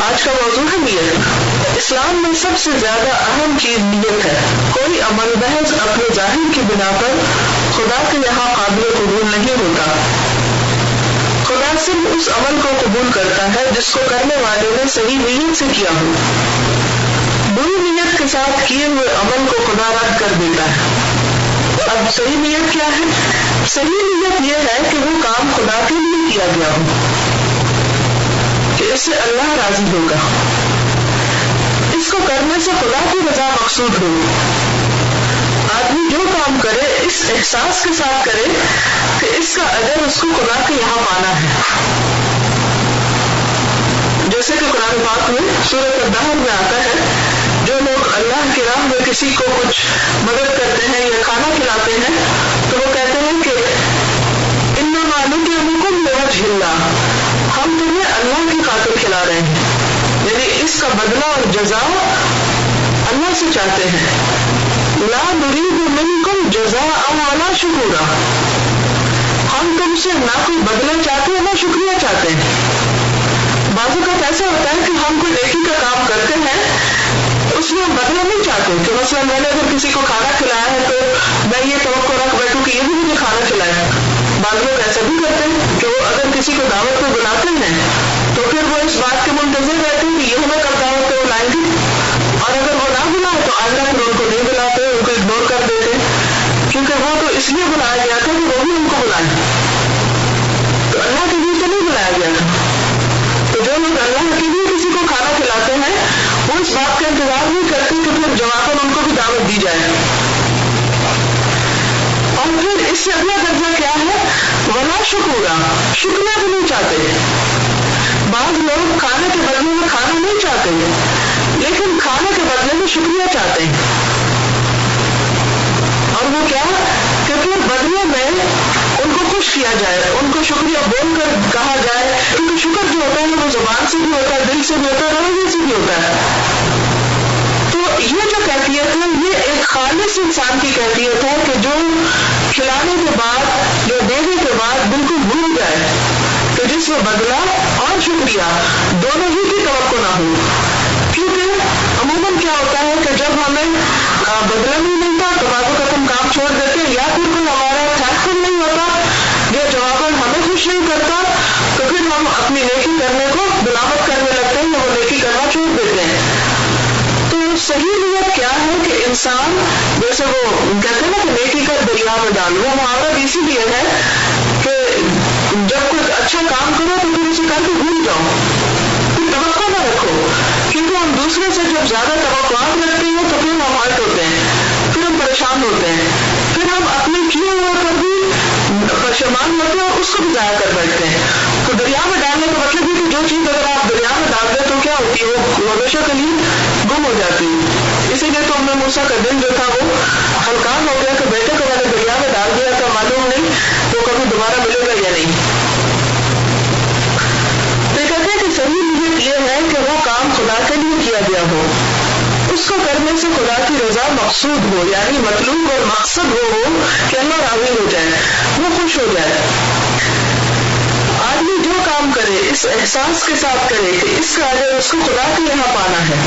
آج کا موضوع ہے نیت. اسلام میں سب سے زیادہ اہم چیز نیت ہے. کوئی عمل محض اپنے ظاہر کی بنا پر خدا کے یہاں قابل قبول نہیں ہوتا. خدا صرف اس عمل کو قبول کرتا ہے جس کو کرنے والے نے صحیح نیت سے کیا ہو. بری نیت کے ساتھ کیے ہوئے عمل کو خدا رد کر دیتا ہے. اب صحیح نیت کیا ہے؟ صحیح نیت یہ ہے کہ وہ کام خدا کے لیے کیا گیا ہو, کہ اس سے اللہ راضی ہوگا, اس کو کرنے سے خدا کی رضا مقصود ہو. آدمی جو کام کرے اس احساس کے ساتھ کرے کہ اس کا اجر اس کو خدا کے یہاں پانا ہے. جیسے کہ قرآن پاک میں سورۃ الدہر میں آتا ہے, جو لوگ اللہ کی راہ میں کسی کو کچھ مدد کرتے ہیں یا کھانا کھلاتے ہیں تو وہ کہتے ہیں کہ انما نطعمکم لوجہ اللہ, ہم تمہیں اللہ کی خاطر کھلا رہے ہیں, یعنی اس کا بدلہ اور جزا اللہ سے چاہتے ہیں. لا نريد منکم جزاء ولا شکورا, ہم تم سے نہ کوئی بدلہ چاہتے ہیں نہ شکریہ چاہتے ہیں. بعض اوقات ایسا ہوتا ہے کہ ہم کوئی نیکی کا کام کرتے ہیں اس میں ہم بدلہ نہیں چاہتے, کہ مثلا میں نے اگر کسی کو کھانا کھلایا ہے تو میں یہ توقع رکھ بیٹھوں کہ یہ بھی مجھے کھانا کھلایا. بعض لوگ ایسا بھی کرتے ہیں کہ وہ اگر کسی کو دعوت پہ بلاتے ہیں تو پھر وہ اس بات کے منتظر رہتے ہیں کہ یہ ہمیں کب دعوت پہ بلائیں گے, اور اگر وہ نہ بلائے تو آئندہ پھر ان کو نہیں بلاتے, ان کو اگنور کر دیتے, کیونکہ وہ تو اس لیے بلایا گیا تھا کہ وہ بھی ان کو بلائیں, تو اللہ کے لیے تو نہیں بلایا گیا تھا. تو جو لوگ اللہ کے لیے کسی کو کھانا کھلاتے ہیں وہ اس بات کا انتظار نہیں کرتے کہ پھر جواباً ان کو بھی دعوت دی جائے. اور پھر اس سے اگلا درجہ کیا ہے, ولا شکورا, شکریہ بھی نہیں چاہتے. بعض لوگ کھانے کے بدلے میں کھانا نہیں چاہتے لیکن کھانے کے بدلے میں شکریہ چاہتے ہیں. اور وہ کیا کہ پھر بدلے میں ان کو خوش کیا جائے, ان کو شکریہ بول کر کہا جائے, کیونکہ شکر جو ہوتا ہے وہ زبان سے بھی ہوتا ہے, دل سے بھی ہوتا ہے, رویے سے بھی ہوتا ہے. تو یہ جو کیفیت ہے یہ ایک خالص انسان کی کیفیت ہے کہ جو کھلانے کے بعد, جو دینے کے بعد بالکل بھول جائے کہ جس میں بدلہ اور شکریہ دونوں ہی کی توقع نہ ہو. کیونکہ عموماً کیا ہوتا ہے کہ جب ہمیں بدلہ نہیں ملتا تو بعض اوقات ہم کام چھوڑ دیتے ہیں, یا پھر کوئی ہمارا تھینکفل نہیں ہوتا جو جواباً ہمیں خوش نہیں کرتا تو پھر ہم اپنی نیکی کرنے کو ملامت کرنے لگتے ہیں یا وہ نیکی کرنا چھوڑ دیتے ہیں. تو صحیح نیت کیا ہے کہ انسان, جیسے وہ کہتے ہیں نا کہ نیکی کا دریا میں ڈالو, وہ محاورہ اسی لیے ہے کہ جب کوئی اچھا کام کرو تو پھر اسے کر کے بھول جاؤ, پھر توقع نہ رکھو, کیونکہ ہم دوسرے سے جب زیادہ توقعات رکھتے ہیں تو پھر ہم ہرٹ ہوتے ہیں, پھر ہم پریشان ہوتے ہیں, پھر ہم اپنے کیے ہوئے پر بھی پشیمان ہوتے ہیں اور اس کو بھی ضائع کر بیٹھتے ہیں. تو دریا میں ڈالنے کا مطلب ہے کہ جو چیز اگر آپ دریا میں ڈال دیں تو کیا ہوتی ہے, وہ ہمیشہ کے لیے گم ہو جاتی ہے. اسی لیے تو ہمیں موسیٰ کا دل جو تھا وہ ہلکان ہو گیا کہ بیٹے کو میں نے دریا میں ڈال دیا تھا, معلوم نہیں وہ کبھی دوبارہ ملے گا یا نہیں. تو کہتے ہیں کہ صحیح نیت یہ ہے کہ وہ کام خدا کے لیے کیا گیا ہو, اس کو کرنے سے خدا کی رضا مقصود ہو, یعنی مطلوب اور مقصد وہ ہو کہ اللہ راضی ہو جائے, وہ خوش ہو جائے. آدمی جو کام کرے اس احساس کے ساتھ کرے کہ اس کا اجر اس کو خدا کے یہاں پانا ہے.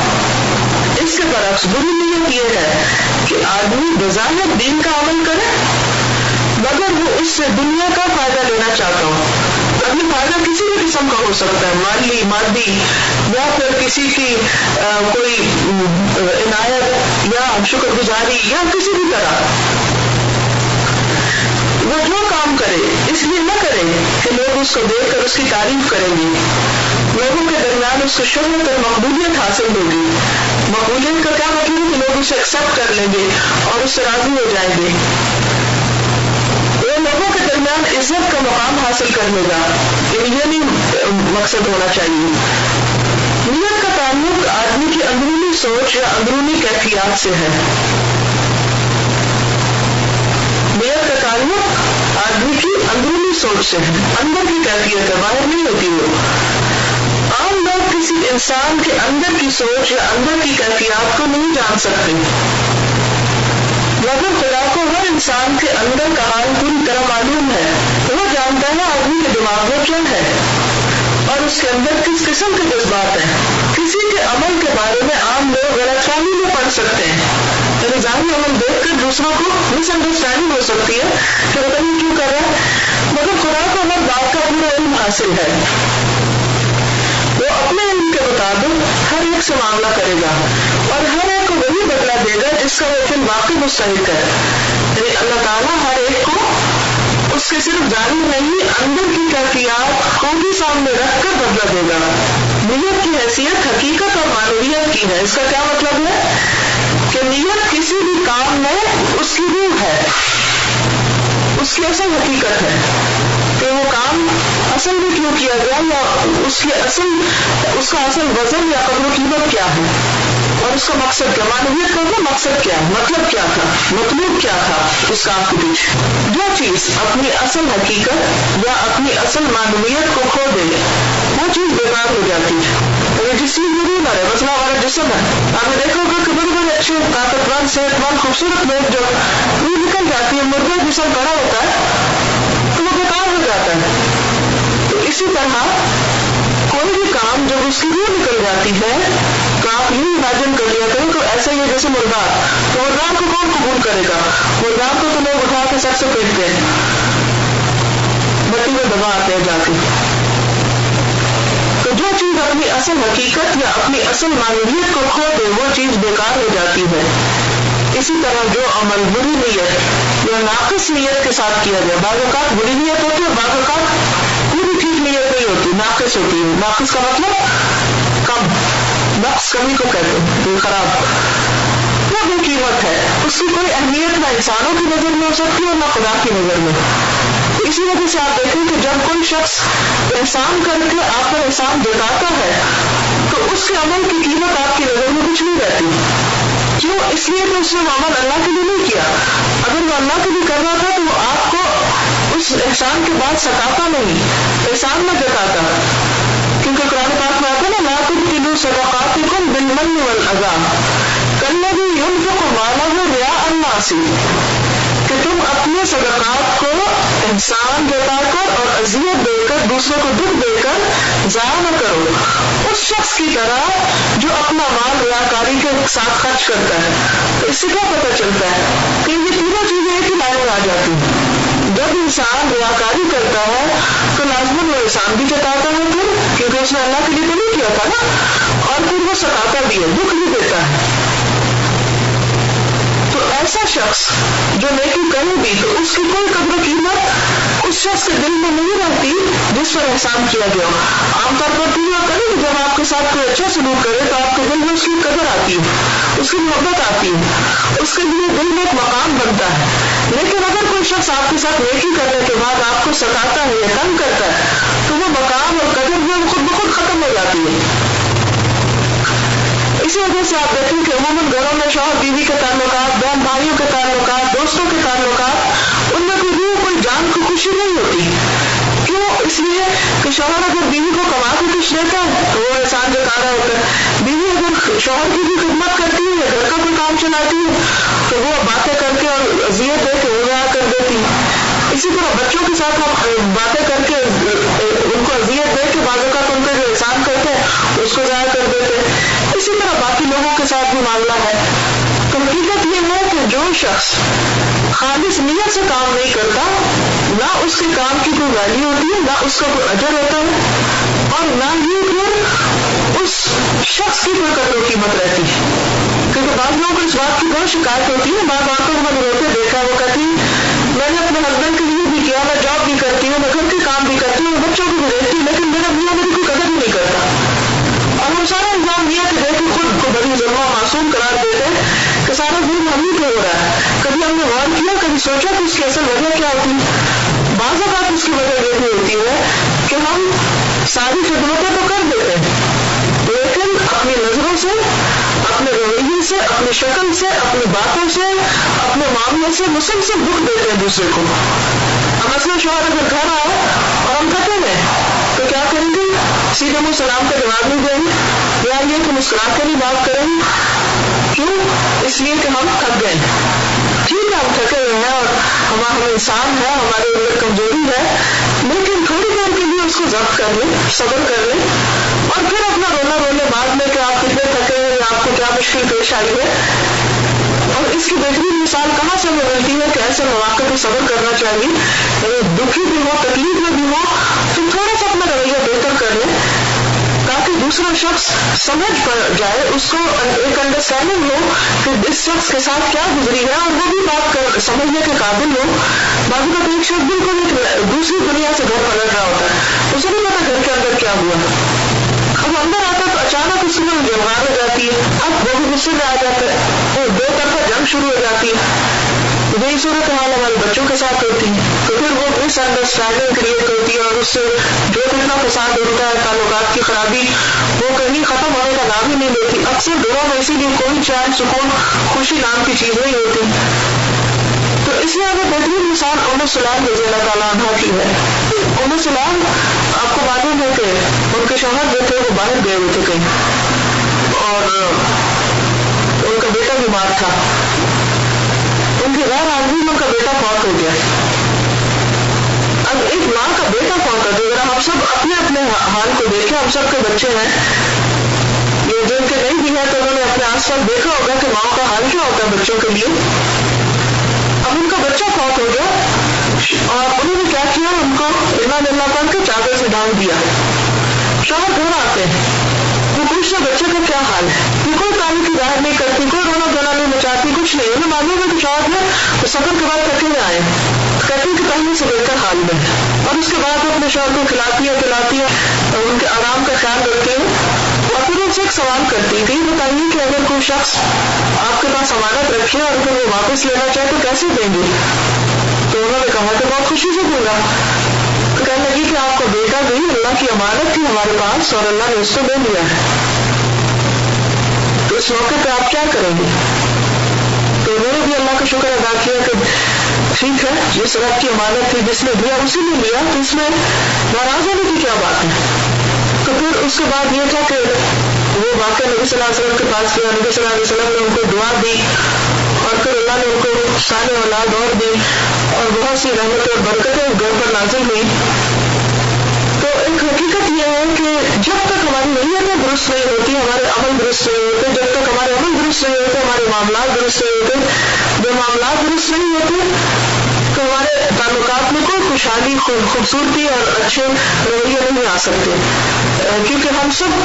اس کے برعکس بری نیت یہ ہے کہ آدمی بظاہر دین کا عمل کرے مگر وہ اس سے دنیا کا فائدہ لینا چاہتا ہو. ابھی فائدہ کسی بھی قسم کا ہو سکتا ہے, مالی, مادی, یا پھر کسی کی کوئی عنایت یا شکر گزاری یا کسی بھی طرح. وہ جو کام کرے اس لیے نہ کرے کہ لوگ اس کو دیکھ کر اس کی تعریف کریں گے, لوگوں کے درمیان اس کو شہرت اور مقبولیت حاصل ہوگی. مقبولیت کا کیا مطلب ہے کہ لوگ اسے ایکسپٹ کر لیں گے اور اس سے راضی ہو جائیں گے. وہ لوگوں کے درمیان عزت کا مقام حاصل کرنے کا, یہ نہیں مقصد ہونا چاہیے. نیت کا تعلق آدمی کی اندرونی سوچ یا اندرونی کیفیات سے ہے. نیت کا تعلق آدمی کی اندرونی سوچ سے ہے, اندر کی کیفیت ہے, باہر نہیں ہوتی. وہ عام لوگ کسی انسان کے اندر کی سوچ یا اندر کی کیفیات کو نہیں جان سکتے, مگر خدا کو ہر انسان کے اندر کا حال پوری طرح معلوم ہے. وہ جانتا ہے آدمی کے دماغ میں کیا ہے اور اس کے اندر کس قسم کے جذبات ہیں. دوسروں کو مس انڈرسٹینڈنگ ہو سکتی ہے کہ پتہ نہیں کیوں کر رہا ہے، مگر خدا کو ہر بات کا پورا علم حاصل ہے، وہ اپنے علم کے مطابق ہر ایک سے معاملہ کرے گا اور ہر ایک کو وہی بدلہ دے گا جس کا وہ فی الواقع مستحق ہے. یعنی اللہ تعالیٰ ہر ایک کو اس کے صرف ظاہر نہیں اندر کی کیفیات کو بھی سامنے رکھ کر بدلہ دے گا. نیت کی حیثیت حقیقت اور معنویت کی ہے. اس کا کیا مطلب ہے کہ نیت کسی بھی کام میں اس کی روح ہے، اس کی اصل حقیقت ہے کہ وہ کام اصل میں کیوں کیا گیا، یا اس کا اصل وزن یا قدر و قیمت کیا ہے اور اس کا مقصد کیا. معنویت کا مقصد کیا ہے، مطلب کیا تھا، مطلوب کیا تھا اس کام کے پیچھے. جو چیز اپنی اصل حقیقت یا اپنی اصل معنویت کو کھو دے وہ چیز بیکار ہو جاتی ہے. جس چیز میں بھی نہ رہے، مثلا ہمارا جسم ہے، آپ نے دیکھا ہوگا کہ بڑے بڑے اچھے طاقتور صحت مند خوبصورت لوگ جب روح نکل جاتی ہے، مردہ جسم بڑا ہوتا ہے تو وہ بیکار ہو جاتا ہے. تو اسی طرح کوئی بھی کام جب اس کی روح نکل جاتی ہے تو آپ یہ امیجن کر لیا کریں کہ ایسا ہی ہے جیسے مردار. تو مردار کو کون قبول کرے گا؟ مردار کو تو لوگ اٹھا کے سب سے پھینکتے ہیں، مٹی میں دبا آتے ہیں جا کے. تو جو چیز اپنی اصل حقیقت یا اپنی اصل معنویت کو کھو دے وہ چیز بیکار ہو جاتی ہے. اسی طرح جو عمل بری نیت یا ناقص نیت کے ساتھ کیا جائے، بعض اوقات بری نیت ہوتی ہے، بعض اوقات پوری ٹھیک نیت نہیں ہوتی، ناقص ہوتی ہے. ناقص کا مطلب کم، نقص کمی کو کہتے ہیں، خراب، وہ بے قیمت ہے، اس کی کوئی اہمیت نہ انسانوں کی نظر میں ہو سکتی اور نہ خدا کی نظر میں. اسی وجہ سے آپ دیکھیں کہ جب کوئی شخص احسان کر کے آپ پر احسان جتاتا ہے تو اس کے عمل کی قیمت آپ کی نظر میں کچھ نہیں رہتی. کیوں؟ اس لیے کہ اس نے عمل اللہ کے لیے نہیں کیا. اگر وہ اللہ کے لیے کر رہا تھا تو وہ آپ کو اس احسان کے بعد ستاتا نہیں، احسان نہ جتاتا. کیونکہ قرآن پاک میں آتا ہے نا، لا تبطلوا صدقاتکم بالمن والأذى کالذی ينفق مالہ رئاء الناس، کہ تم اپنے صدقات کو احسان جتا کر اور اذیت دے کر، دوسروں کو دکھ دے کر ضائع نہ کرو اس شخص کی طرح جو اپنا مال ریاکاری کے ساتھ خرچ کرتا ہے. تو اس سے کیا پتہ چلتا ہے کہ یہ تینوں چیزیں ایک ہی لائن میں آ جاتی ہیں. جب انسان ریاکاری کرتا ہے تو لازماً وہ احسان بھی جتاتا ہے پھر، کیونکہ اس نے اللہ کے لیے تو نہیں کیا تھا نا، اور پھر وہ ستاتا بھی ہے، دکھ بھی دیتا ہے. تو ایسا شخص جو نیکی کرے بھی تو اس کی کوئی قدر و قیمت اس شخص کے دل میں نہیں رہتی جس پر احسان کیا گیا. عام طور پر تو یہ کرے کہ جب آپ کے ساتھ کوئی اچھا سلوک کرے تو آپ کے دل میں اس کی قدر آتی ہے، اس کی محبت آتی ہے، اس کے لیے دل میں ایک مقام بنتا ہے. لیکن اگر کوئی شخص آپ کے ساتھ نیکی کرنے کے بعد آپ کو ستاتا ہے یا تنگ کرتا ہے تو وہ مقام اور قدر جو خود بخود ختم ہو جاتی ہے. اسی وجہ سے آپ دیکھیں کہ عموماً گھروں میں شوہر بیوی کے تعلقات، بہن بھائیوں کے تعلقات، دوستوں کے تعلقات، ان میں کوئی روح، کوئی جان کی خوشی نہیں ہوتی. کیوں؟ اس لیے کہ شوہر اگر بیوی کو کما کے کچھ دیتا ہے تو وہ احسان جتا رہا ہوتا ہے، بیوی اگر شوہر کی بھی خدمت کرتی ہے یا گھر کا کوئی کام چلاتی ہے تو وہ باتیں کر کے اور اذیت دے کے وہ ضائع کر دیتی ہے. اسی طرح بچوں کے ساتھ ہم باتیں کر کے ان کو اذیت دے کے بعض اوقات ان پہ جو احسان کرتے ہیں اس کو ضائع کر دیتے ہیں. اسی طرح باقی لوگوں کے ساتھ بھی معاملہ ہے. تو حقیقت یہ ہے کہ جو شخص خالص نیت سے کام نہیں کرتا، نہ اس کے کام کی کوئی ویلیو ہوتی ہے، نہ اس کا کوئی اجر ہوتا ہے، اور نہ ہی پھر اس شخص کی کوئی قدر و قیمت رہتی ہے. کیونکہ بعض لوگوں کو اس بات کی بہت شکایت ہوتی ہے، بعض عورتوں کو میں نے روتے دیکھا، وہ کہتی میں نے اپنے ہسبینڈ کے لیے بھی کیا، میں جاب بھی کرتی ہوں، میں گھر کے کام بھی کرتی ہوں، بچوں کو بھی دیکھتی ہوں، لیکن میرا میاں میری کوئی قدر ہی نہیں کرتا. اور وہ سارا الزام میاں کے دیکھ کے خود کو بڑی ظلمہ معصوم قرار دیتے ہیں کہ سارا ظلم ہم ہی پہ ہو رہا ہے. کبھی ہم نے غور کیا، کبھی سوچا کہ اس کی اصل وجہ کیا ہوتی ہے؟ بعض اوقات اس کی وجہ یہ بھی ہوتی ہے کہ ہم ساری خدمتیں تو کر دیتے ہیں لیکن اپنی نظروں سے، اپنے رویے سے، اپنی شکل سے، اپنی باتوں سے، اپنے معاملے سے مسلسل دکھ دیتے ہیں دوسرے کو. اب مثلا شوہر اگر گھر آئے اور ہم کہتے ہیں تو کیا کریں گے؟ سیدھے منہ سلام کا جواب نہیں دیں گے، یا یہ کہ مسکرا کے نہیں بات کریں گے. کیوں؟ اس لیے کہ ہم تھک گئے. ٹھیک ہے، ہم تھکے ہوئے ہیں اور ہم انسان ہے، ہمارے اندر کمزوری ہے، لیکن تھوڑی دیر کے لیے اس کو ضبط کر لیں، صبر کر لیں، اور پھر اپنا رونا رولے بعد میں کہ آپ کتنے تھکے ہیں یا آپ کو کیا مشکل پیش آئی ہے. اور اس کی بہترین مثال کہاں سے ہمیں ملتی ہے کہ ایسے مواقع پہ صبر کرنا چاہیے، دکھی بھی ہو، تکلیف میں بھی ہو تو تھوڑا سا اپنا رویہ بہتر کر لیں تاکہ دوسرا شخص سمجھ جائے، اس کو ایک انڈرسٹینڈنگ ہو کہ اس شخص کے ساتھ کیا گزری ہے اور وہ بھی بات سمجھنے کے قابل ہو. بعض کا ایک شخص بالکل ایک دوسری دنیا سے گھر پلٹ رہا ہوتا ہے، اسے نہیں پتا گھر کے اندر کیا ہوا، اب اندر آتا تو اچانک اس میں جلوار ہو جاتی ہے، اب وہ بھی غصے میں آ جاتا ہے اور دو طرفہ جنگ شروع ہو جاتی ہے. یہی صورت حال ہمارے بچوں کے ساتھ ہوتی ہے، تو پھر وہ مس انڈرسٹینڈنگ کریٹ ہوتی ہے اور اس سے جو کتنا فساد ہوتا ہے، تعلقات کی خرابی وہ کہیں ختم ہونے کا نام ہی نہیں لیتی. اکثر گھروں میں اسی لیے کوئی چین سکون خوشی نام کی چیز نہیں ہوتی. تو اس لیے ہمیں بہترین مثال ام سلیم رضی اللہ تعالیٰ عنہ کی ہے. ام سلیم آپ کو معلوم ہے کہ ان کے شوہر جو تھے وہ باہر گئے ہوئے تھے کہیں اور ان کا بیٹا بیمار تھا، ان کے غیر حاضری میں ان کا بیٹا فوت ہو گیا. اب ایک ماں کا بیٹا فوت ہو گیا، ہم سب اپنے اپنے حال کو دیکھیں، ہم سب کے بچے ہیں، یہ جو ان کے نہیں بھی ہے تو انہوں نے اپنے آس پاس دیکھا ہوگا کہ ماں کا حال کیا ہوتا ہے بچوں کے لیے. اب ان کا بچہ فوت ہو گیا اور انہوں نے کیا کیا، ان کو اللہ پڑھ کے چادر سے ڈھانپ دیا. شوہر گھر آتے ہیں، وہ پوچھتے بچے کا کیا حال ہے، یہ کوئی تعلق کی ظاہر نہیں کرتی، کوئی رونا دھونا نہیں مچاتی، کچھ نہیں. انہیں معلوم ہے کہ شوہر نے تو سفر کے بعد اکیلے آئے، کہتے ہیں کہ پہلے سے بہتر حال میں ہے، اور اس کے بعد وہ اپنے شوہر کو کھلاتی ہے اور ان کے آرام کا خیال رکھتے ہیں. اور پھر ان سے ایک سوال کرتی ہے کہ یہ بتائیے کہ اگر کوئی شخص آپ کے پاس امانت رکھے اور پھر وہ واپس لینا چاہے تو کیسے دیں گے؟ تو انہوں نے کہا کہ بہت خوشی سے دوں گا. تو کہنے لگی کہ آپ کا بیٹا بھی اللہ کی امانت تھی ہمارے پاس اور اللہ نے اس کو دے دیا ہے، تو اس موقع پہ آپ کیا کریں گے؟ تو انہوں نے بھی اللہ کا شکر ادا کیا کہ ٹھیک ہے، جس رب کی امانت تھی جس نے دیا اسی نے لیا، تو اس میں ناراض ہونے کی کیا بات ہے. تو پھر اس کے بعد یہ تھا کہ وہ واقعہ نبی صلی اللہ علیہ وسلم کے پاس کیا، نبی صلی اللہ علیہ وسلم نے ان کو دعا دی اور پھر اللہ نے ان کو صالح اولاد اور دی اور بہت سی رحمتیں اور برکتیں گھر پر نازل ہوئی. تو ایک حقیقت یہ ہے کہ جب تک ہماری نیتیں درست نہیں ہوتی، ہمارے عمل درست نہیں ہوتے، جب تک ہمارے عمل درست نہیں ہوتے، ہمارے معاملات درست نہیں ہوتے، جب معاملات درست نہیں ہوتے تو ہمارے تعلقات میں کوئی خوشحالی، خوبصورتی اور اچھے رویے نہیں آ سکتے. کیونکہ ہم سب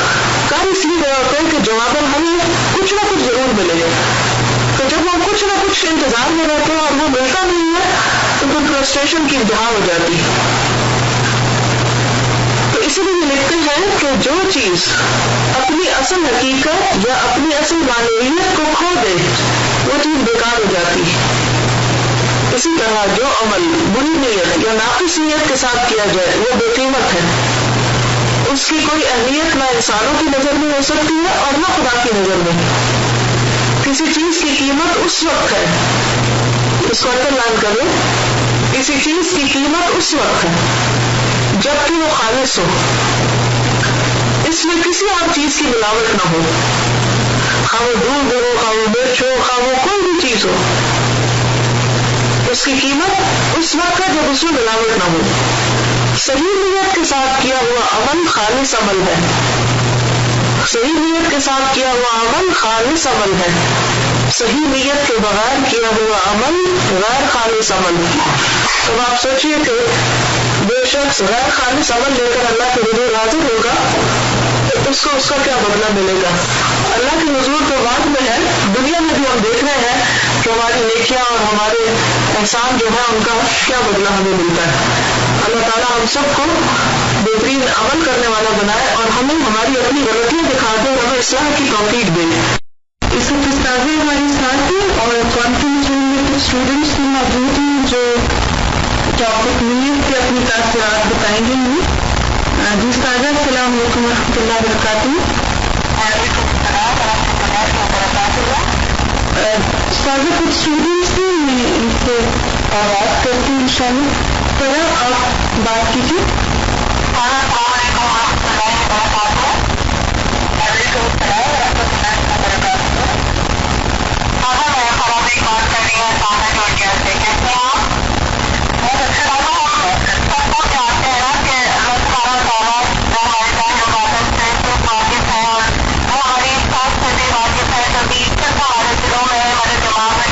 کر اس لیے رہے ہوتے ہیں کہ جواباً ہمیں کچھ نہ کچھ ضرور ملے گا. تو جب ہم کچھ نہ کچھ انتظار میں رہتے ہیں اور وہ ملتا نہیں ہے تو پھر فرسٹریشن کی انتہا ہو جاتی ہے. تو اسی لیے لکھتے ہیں کہ جو چیز اپنی اصل حقیقت یا اپنی اصل معنویت کو کھو دے وہ چیز بیکار ہو جاتی ہے. اسی طرح جو عمل بری نیت یا ناقص نیت کے ساتھ کیا جائے وہ بے قیمت ہے، اس کی کوئی اہمیت نہ انسانوں کی نظر میں ہو سکتی ہے اور نہ خدا کی نظر میں. کسی چیز کی قیمت اس وقت ہے، اس کو انڈر لائن کرو، کسی چیز کی قیمت اس وقت ہے جبکہ وہ خالص ہو، اس میں کسی اور چیز کی ملاوٹ نہ ہو، خواہ وہ دودھ ہو، خواہ وہ مرچ ہو، خواہ وہ کوئی بھی چیز ہو، اس کی قیمت اس وقت ہے جب اس میں ملاوٹ نہ ہو. صحیح نیت کے ساتھ کیا ہوا عمل خالص عمل ہے، صحیح نیت کے ساتھ کیا ہوا عمل خالص عمل ہے، صحیح نیت کے بغیر کیا ہوا عمل غیر خالص عمل ہے. اب آپ سوچئے کہ جو شخص غیر خالص عمل لے کر اللہ کے حضور حاضر ہوگا اس کو اس کا کیا بدلہ ملے گا؟ اللہ کے حضور تو بعد میں ہے، دنیا میں بھی ہم دیکھ رہے ہیں کہ ہماری نیکیاں اور ہمارے احسان جو ہے ان کا کیا بدلہ ہمیں ملتا ہے. اللہ تعالیٰ ہم سب کو بہترین عمل کرنے والا بنائے اور ہمیں ہماری اپنی غلطیاں دکھا دے اور ہمیں اصلاح کی توفیق دے. اس وقت استاذ ہمارے ساتھ ہیں اور کانفرنس روم میں کچھ اسٹوڈنٹس بھی موجود ہیں جو ٹاپک نیت کے اپنی تاثرات بتائیں گے. جی استاذہ السلام علیکم ورحمۃ اللہ وبرکاتہ. وعلیکم السلام ورحمۃ اللہ وبرکاتہ. استاذہ کچھ اسٹوڈنٹس ہیں، میں ان سے آغاز کرتی ہوں انشاءاللہ. ذرا آپ بات کیجیے. السلام علیکم ورحمۃ اللہ وبرکاتہ. وعلیکم السلام ورحمۃ اللہ وبرکاتہ. میں خرابی بات کر رہی ہوں سامنے جورجیا سے. کیسے ہیں آپ؟ بہت اچھا لگا. سب کو جانتے ہیں نا کہ اللہ سبحانہ تعالیٰ جو ہمارے ساتھ عبادت سے خوب واقف ہے اور وہ ہماری ساتھ سے بھی واقف ہے، کبھی صرف ہمارے دلوں میں ہمارے دماغ میں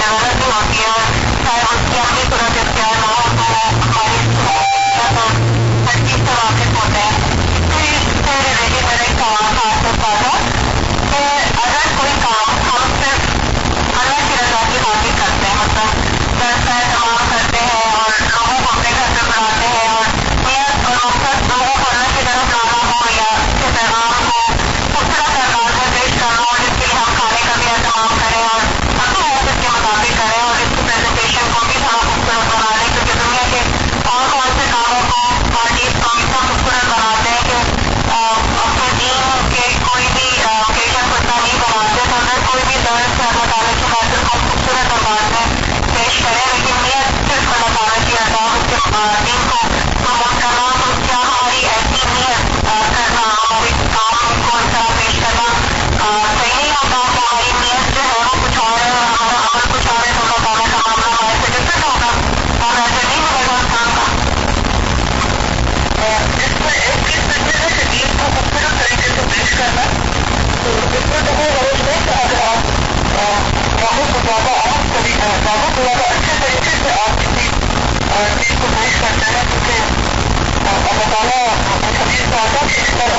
زیادہ اچھے طریقے سے آپ کسی چیز کو پیش کرتے ہیں کیونکہ اللہ تعالیٰ حدیث میں آتا ہے کہ اس طرح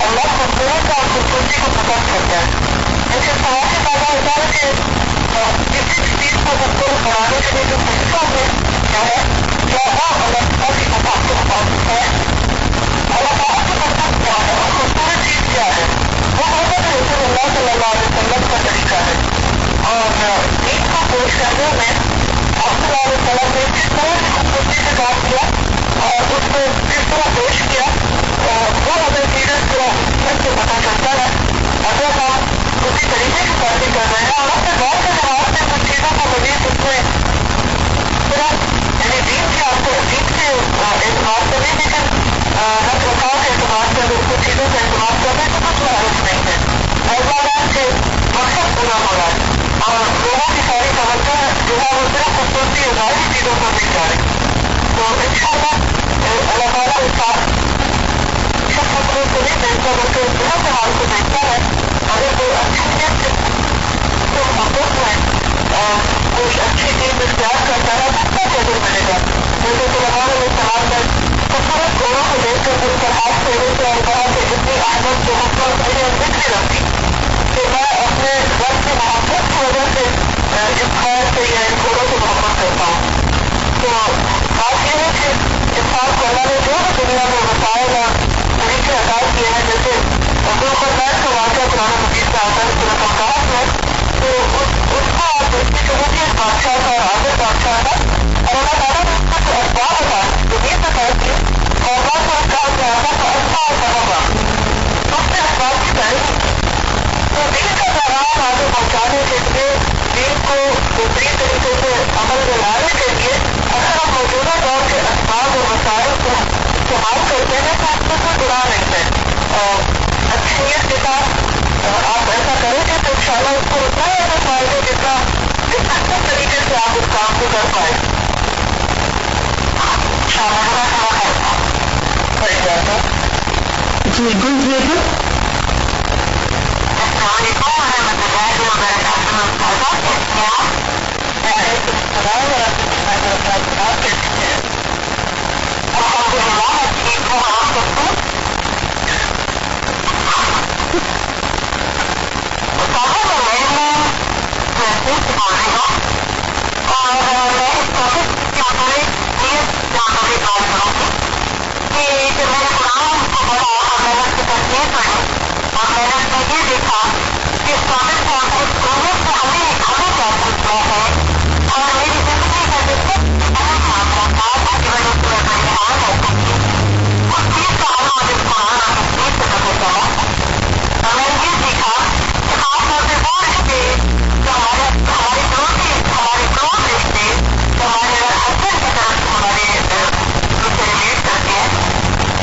اللہ خوبصورت اور خوبصورتی کو پسند کرتا ہے. لیکن سوال سے پیدا ہوتا ہے کہ کسی چیز کو خوبصورت بنانے کے لیے جو طریقہ ہے کیا وہ اللہ تعالیٰ کی مقام کے مطابق ہے؟ اللہ تعالیٰ کی مقصد کیا ہے اور خوبصورت چیز کیا ہے؟ وہ محمد رسول اللہ صلی اللہ علیہ وسلم کا طریقہ ہے. اور دین کو پیش کرنے میں آپ صلی اللہ علیہ وسلم نے کس طرح کی خوبصورتی سے کام کیا اور اس کو کس طرح پیش کیا وہ ہمیں سیرت کو سے پتہ چلتا ہے. اگر ہم اسی طریقے کی باتیں کر رہے ہیں اور اپنے دور کے جواب میں کچھ چیزوں کو مزید اس میں یعنی دین کے اعتبار سے نہیں لیکن رکھ رکھاؤ کے اعتبار سے اگر کچھ چیزوں کا اعتماد کر رہے ہیں تو کچھ معروف نہیں ہے. اللہ کے مقصد پورا ہو رہا ہے اور لوگوں کی ساری توجہ جو ہے وہ صرف خوبصورتی اور ظاہری چیزوں پر نہیں جا رہی. تو ان شاء اللہ اللہ تعالیٰ اس کا کو نہیں دیکھتا بلکہ اس دنوں کے حال کو دیکھتا ہے. اگر کوئی اچھی نیت سے محبت میں کوئی اچھی چیز اختیار کرتا ہے تو کیا ضرور ملے گا. جیسے سلیمان علیہ السلام نے خوبصورت گھوڑوں کو دیکھ کر ان پر ہاتھ پھیرے سے اور کہا کہ اتنی احمد جو مطلب میرے اندر نہیں رکھتی کہ میں اپنے رب کی محبت کی وجہ سے اس خیر سے یا ان گھوڑوں سے محبت کرتا ہوں. تو بات یہ ہے کہ انسان کو اللہ نے جو بھی دنیا میں وسائل اور طریقے ادا کیے ہیں جیسے دو خرمین کا واقعہ قرآن مجید میں آتا ہے سورۃ القحف میں تو اس کو آپ دیکھتے کہ وہ بھی ایک بادشاہ تھا اور عادل بادشاہ تھا اور اللہ تعالیٰ نے اس کو جو اسباب تھا زمین سے طے کیے اور بہت سارا کہا گیا تھا تو اچھا اور ہوگا اس نے اسباب کی تعریف کی. تو دین کا پیغام آگے پہنچانے کے لیے دین کو بہترین طریقے سے عمل میں لانے کے لیے اگر ہم موجودہ دور کے اسباب اور وسائل کو استعمال کرتے ہیں تو اس میں کوئی برا نہیں ہے. اچھی نیت کے ساتھ آپ ایسا کریں گے تو انشاءاللہ اس کو اتنا ہی اثر پائے گا جس اچھے طریقے سے آپ اس کام کو کر پائیں. جی گلزیب السلام علیکم ورحمۃ اللہ وبرکاتہ. وعلیکم السلام ورحمۃ اللہ وبرکاتہ. آپ کیسے ہیں؟ الحمد للہ میں ٹھیک ہوں. آپ کیسے ہیں؟ میں بول رہی ہوں اور میں اس ٹاپک کے متعلق نیت جانکاری بات کروں گی کہ جب میں نے قرآن کو پڑھا اور محنت کی تصویر پڑھی اور محنت میں یہ دیکھا کہ اس ٹاپک کو نیت سے ہمیں کیا سیکھنا ہے اور میری زندگی کا جو سب سے اہم معاملہ تھا جس کی وجہ سے میں پریشان رہتی تھی اس چیز کا ہم آج اس قرآن اور تصویر سے پتہ چلا اور میں نے یہ سیکھا کہ خاص طور سے وہ رشتے جو ہمارے کلوز رشتے جو ہمارے ہسبینڈ کی طرف سے ہمارے سے ریلیٹ کرتے ہیں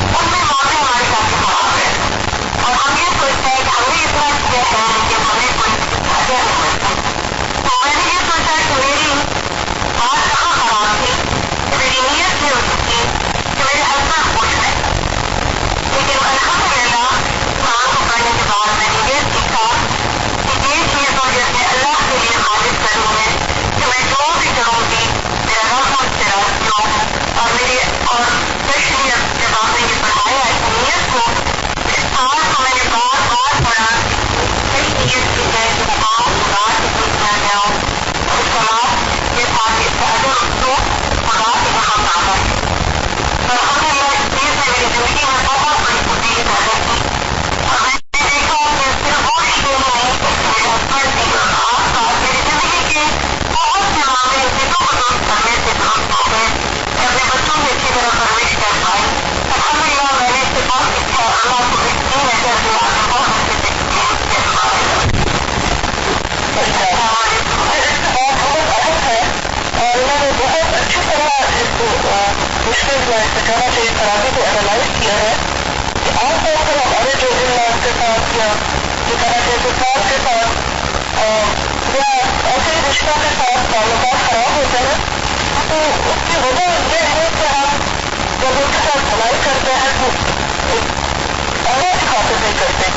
ان میں معاملے ہمارے کافی خراب ہے اور ہم یہ سوچتے ہیں کہ ہم نے اتنا کیا ہے لیکن ہمیں کوئی فائدہ نہیں ملتا. تو میں نے یہ سوچا کہ میری بات کہاں خراب تھی کہ میری نیت یہ ہوتی تھی کہ میرے ہسبینڈ خوش ہیں. لیکن الحمدللہ قرآن کو پڑھنے کے بعد میں نے یہ سیکھا کہ یہ چیز مجھے اپنے اللہ کے لیے خالص کرنی ہے کہ میں جو بھی کروں گی میرا رب مجھ سے راضی ہو اور میری اور اسپیشلی جب آپ نے یہ پڑھایا ہے نیت کو اس سال کو میں نے بار بار پڑھا کئی نیت کی جائے کہ تمام خدا سے پوچھنا جاؤں اور اس کا بعد یہ تھا کہ اس کا اگر اس کو خدا سے کہاں پاتا ہے اور الحمدللہ اس چیز نے میری زندگی میں بہت بڑی تبدیلی پیدا کی اور میں نے دیکھا کہ صرف وہ رشتے میں نہیں میرے ہسبینڈ کی آس پاس میری زندگی کے بہت سے معاملے چیزوں کو درست کرنے سے درست ہو گئے میں اپنے بچوں کی اچھی طرح پرورش کر پائی. الحمدللہ میں نے اس سے بہت سیکھا. اللہ کو بہترین نظر دے آگے بہت اچھے سے ایکسپیرینس کر پایا. اس سے بات بہت اہم ہے اور انہوں نے بہت اچھی طرح اس کو مشکل جو ہے کہنا چاہیے خرابی کو اینالائز کیا ہے کہ عام طور پر ہمارے جو ان کے ساتھ یا جو کہنا چاہیے سسرال کے ساتھ یا ایسے رشتوں کے ساتھ تعلقات خراب ہوتے ہیں تو اس کی وجہ یہ ہے کہ ہم جب ان کے ساتھ بھلائی کرتے ہیں تو اللہ کی خاطر نہیں کرتے.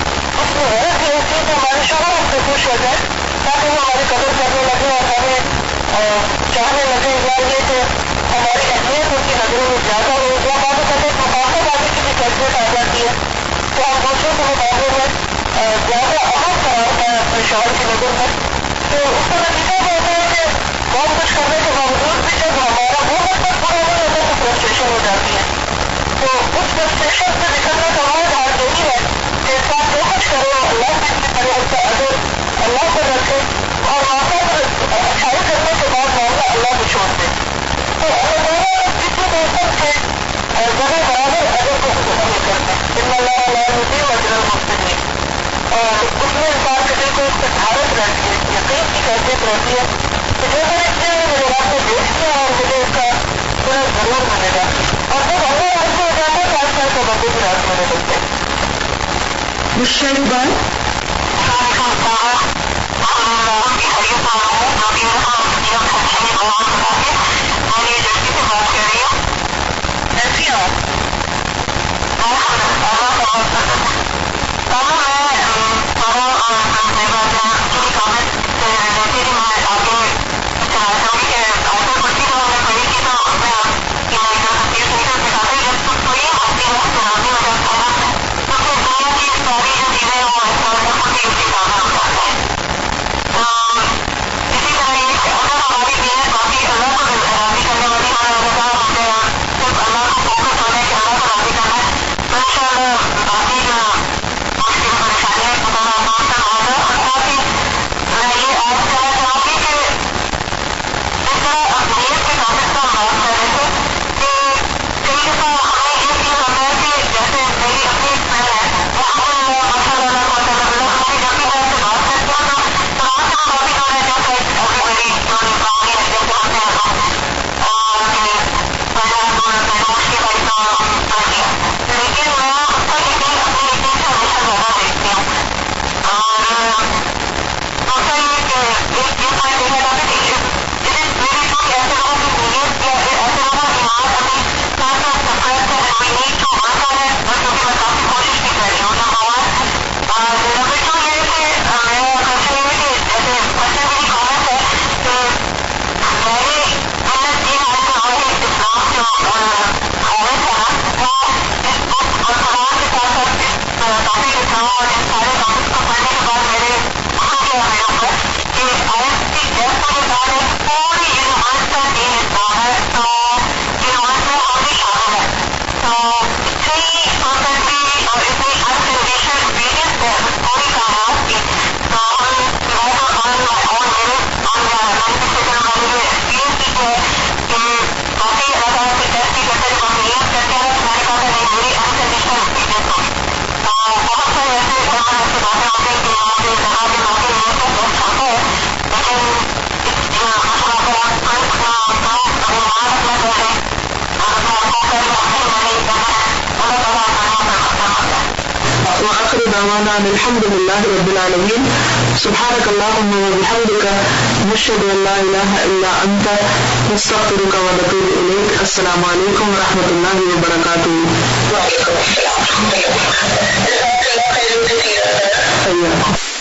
اس میں غرض یہ ہوتی ہے کہ ہمارے شوہر ہم سے خوش ہو جائے تاکہ وہ ہماری قدر کرنے لگے اور ہمیں چاہنے لگے، یا یہ کہ ہماری اہمیت ان کی نظروں میں زیادہ ہو، یا بعض کہتے ہیں مقاصد بازی کی بھی کیفیت آ جاتی ہے، تو ہم دوسروں کے مقابلے میں زیادہ اہم قرار ہے اپنے شوہر کی نظر میں. تو اس کا نتیجہ یہ ہوتا ہے کہ بہت کچھ کرنے کے باوجود بھی جب ہمارا وہ مقصد پورا نہیں ہوتا تو فرسٹریشن ہو جاتی ہے. تو اس فرسٹریشن سے نکلنے کا وہ حال یہی ہے کہ اس بات جو کچھ کرو اللہ سے کرے، اس کا اجر اللہ پر رکھے اور واقع پر اچھائی کرنے کے بعد معاملہ اللہ کو چھوڑ دے. تو اللہ تعالیٰ کسی موسم کے جگہ برابر اجر کو نہیں کرتا، ان اللہ لا یضیع اجر المحسنین. اور اس میں انسان کے دل کو اس پر حالت رہتی ہے، یقین کی کیفیت رہتی ہے کہ جو میں نے کیا ہے میرے راستے دیکھ لیا اور مجھے اس کا پورا ضرور ملے گا. اور جب اللہ راضی ہو جاتا ہے تو آج کل کے بندے بھی راضی ہونے لگتے ہیں. مشکل بات الحمد لله رب العالمين. سبحانك اللهم وبحمدك نشهد ان لا اله الا انت نستغفرك ونتوب اليك. السلام عليكم ورحمة الله وبركاته. وعليكم السلام ورحمة الله وبركاته.